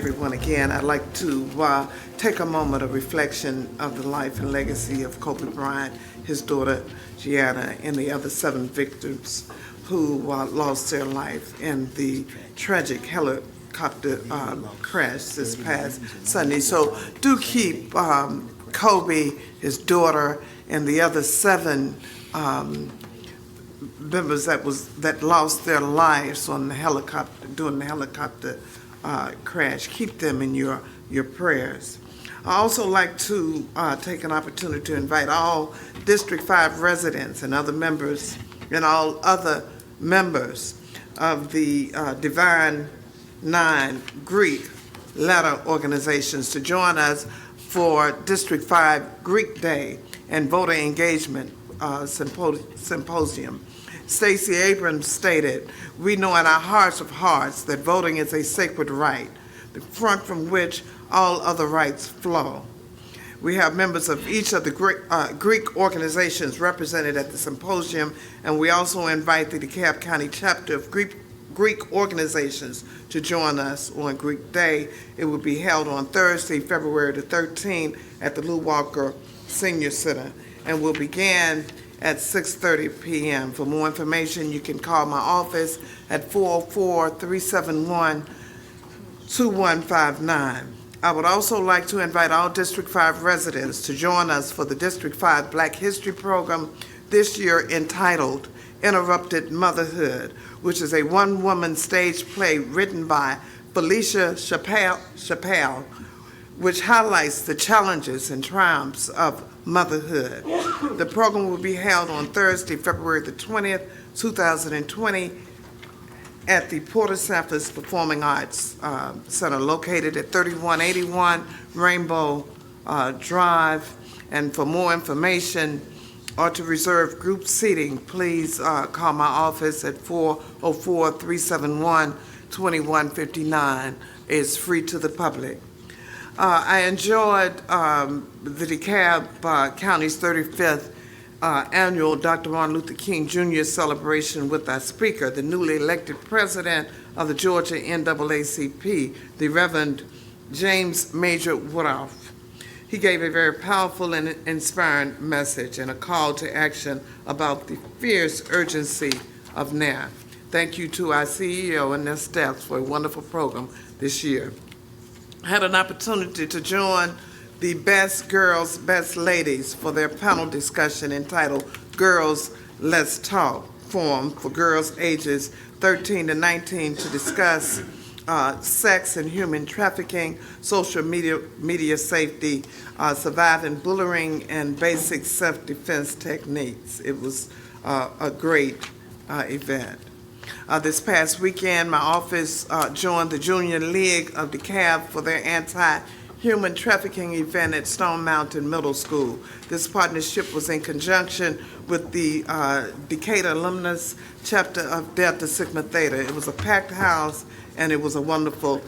everyone again. I'd like to take a moment of reflection of the life and legacy of Kobe Bryant, his daughter Gianna, and the other 7 victims who lost their life in the tragic helicopter crash this past Sunday. So do keep Kobe, his daughter, and the other 7 members that lost their lives on the helicopter during the helicopter crash. Keep them in your prayers. I also like to take an opportunity to invite all District 5 residents and other members and all other members of the Divine 9 Greek letter organizations to join us for District 5 Greek Day and Voter Engagement Symposium. Stacey Abrams stated, "We know in our hearts of hearts that voting is a sacred right, the front from which all other rights flow." We have members of each of the Greek organizations represented at the symposium, and we also invite the DeKalb County chapter of Greek organizations to join us on Greek Day. It will be held on Thursday, February the 13th at the Lou Walker Senior Center, and will begin at 6:30 p.m. For more information, you can call my office at 404-371-2159. I would also like to invite all District 5 residents to join us for the District 5 Black History Program this year entitled Interrupted Motherhood, which is a one-woman stage play written by Felicia Chappelle, which highlights the challenges and triumphs of motherhood. The program will be held on Thursday, February the 20th, 2020 at the Porter Sanford Performing Arts Center located at 3181 Rainbow Drive. And for more information or to reserve group seating, please call my office at 404-371-2159. It's free to the public. I enjoyed the DeKalb County's 35th annual Dr. Martin Luther King Jr. celebration with our speaker, the newly elected president of the Georgia NAACP, the Reverend James Major Woodruff. He gave a very powerful and inspiring message and a call to action about the fierce urgency of now. Thank you to our CEO and their staff for a wonderful program this year. I had an opportunity to join the Best Girls, Best Ladies for their panel discussion entitled Girls Let's Talk Forum for girls ages 13 to 19 to discuss sex and human trafficking, social media safety, surviving bullying, and basic self-defense techniques. It was a great event. This past weekend, my office joined the Junior League of DeKalb for their anti-human trafficking event at Stone Mountain Middle School. This partnership was in conjunction with the Decatur Alumnus Chapter of Delta Sigma Theta. It was a packed house, and it was a wonderful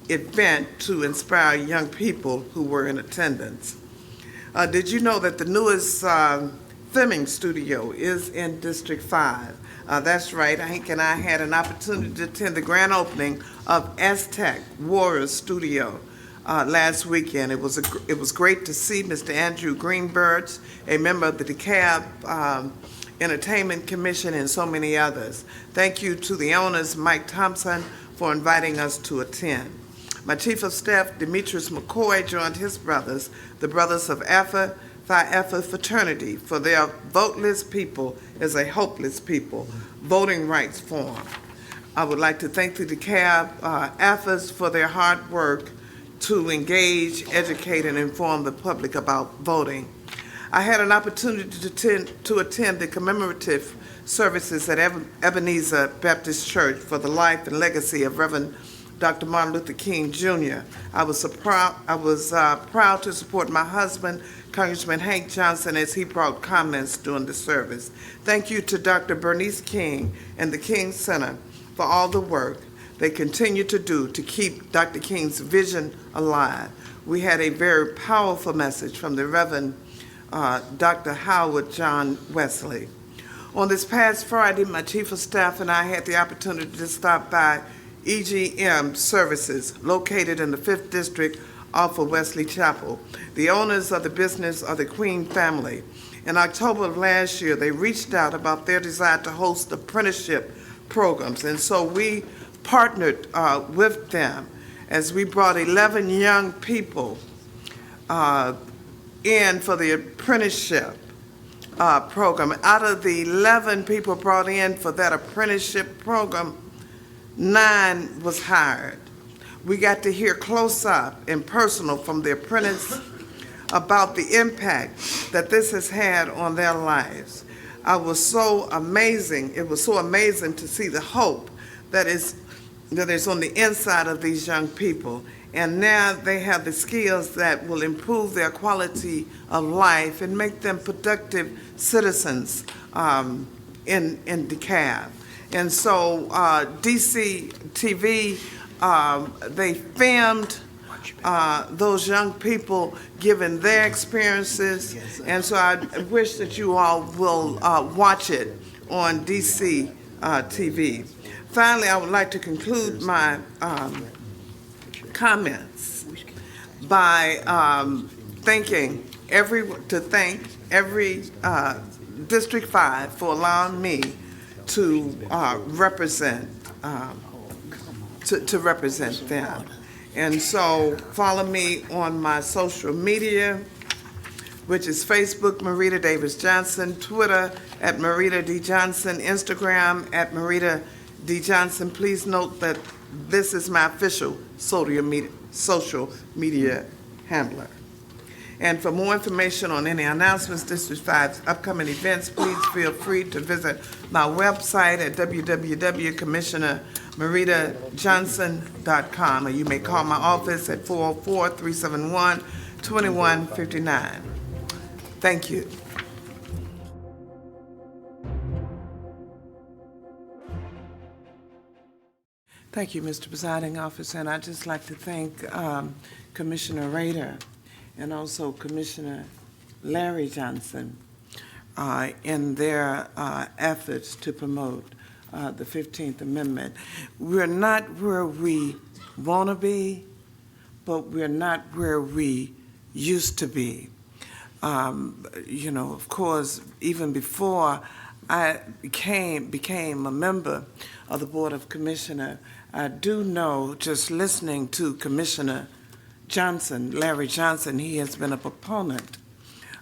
event to inspire young people who were in attendance. Did you know that the newest filming studio is in District 5? That's right. Hank and I had an opportunity to attend the grand opening of Aztec Warriors Studio last weekend. It was great to see Mr. Andrew Greenberg, a member of the DeKalb Entertainment Commission, and so many others. Thank you to the owners, Mike Thompson, for inviting us to attend. My Chief of Staff, Demetrius McCoy, joined his brothers, the Brothers of Alpha Phi Alpha Fraternity, for their Voteless People is a Hopeless People voting rights forum. I would like to thank the DeKalb Alphas for their hard work to engage, educate, and inform the public about voting. I had an opportunity to attend the commemorative services at Ebenezer Baptist Church for the life and legacy of Reverend Dr. Martin Luther King Jr. I was proud to support my husband, Congressman Hank Johnson, as he brought comments during the service. Thank you to Dr. Bernice King and the King Center for all the work they continue to do to keep Dr. King's vision alive. We had a very powerful message from the Reverend Dr. Howard John Wesley. On this past Friday, my Chief of Staff and I had the opportunity to stop by EGM Services located in the 5th District off of Wesley Chapel. The owners of the business are the Queen family. In October of last year, they reached out about their desire to host apprenticeship programs, and so we partnered with them as we brought 11 young people in for the apprenticeship program. Out of the 11 people brought in for that apprenticeship program, 9 was hired. We got to hear close up and personal from the apprentice about the impact that this has had on their lives. It was so amazing to see the hope that is on the inside of these young people. And now they have the skills that will improve their quality of life and make them productive citizens in DeKalb. And so DCTV, they filmed those young people giving their experiences, and so I wish that you all will watch it on DCTV. Finally, I would like to conclude my comments by thanking every District 5 for allowing me to represent them. And so follow me on my social media, which is Facebook, Mereda Davis Johnson, Twitter at Mereda D. Johnson, Instagram at Mereda D. Johnson. Please note that this is my official social media handler. And for more information on any announcements, District 5's upcoming events, please feel free to visit my website at www.commissionermeredajohnson.com, or you may call my office at 404-371-2159. Thank you. Thank you, Mr. Presiding Officer, and I'd just like to thank Commissioner Mereda and also Commissioner Larry Johnson in their efforts to promote the 15th Amendment. We're not where we want to be, but we're not where we used to be. You know, of course, even before I became a member of the Board of Commissioners, I do know, just listening to Commissioner Johnson, Larry Johnson, he has been a proponent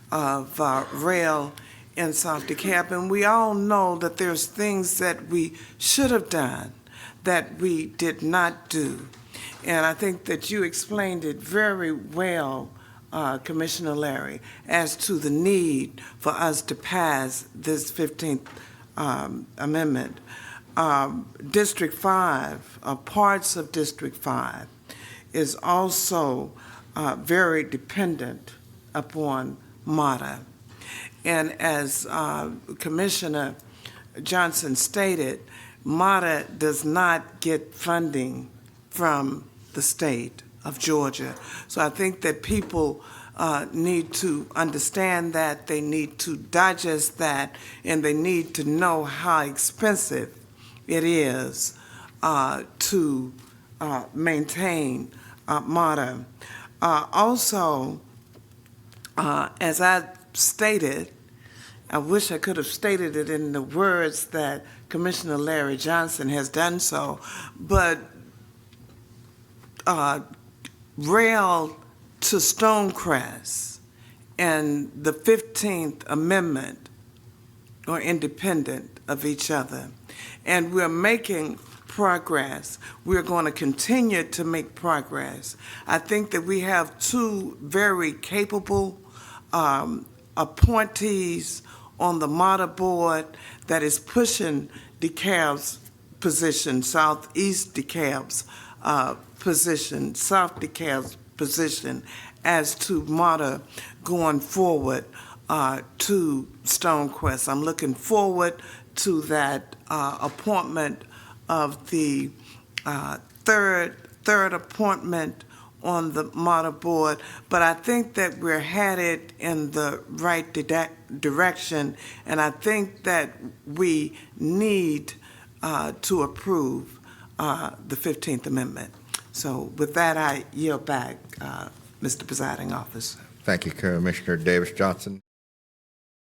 of rail in South DeKalb, and we all know that there's things that we should have done that we did not do. And I think that you explained it very well, Commissioner Larry, as to the need for us to pass this 15th Amendment. District 5, parts of District 5, is also very dependent upon MATA. And as Commissioner Johnson stated, MATA does not get funding from the state of Georgia. So I think that people need to understand that, they need to digest that, and they need to know how expensive it is to maintain MATA. Also, as I stated, I wish I could have stated it in the words that Commissioner Larry Johnson has done so, but rail to Stonecrest and the 15th Amendment are independent of each other. And we're making progress. We're going to continue to make progress. I think that we have two very capable appointees on the MATA board that is pushing DeKalb's position, Southeast DeKalb's position, South DeKalb's position as to MATA going forward to Stonecrest. I'm looking forward to that appointment of the third appointment on the MATA board, but I think that we're headed in the right direction, and I think that we need to approve the 15th Amendment. So with that, I yield back, Mr. Presiding Officer. Thank you, Commissioner Davis Johnson.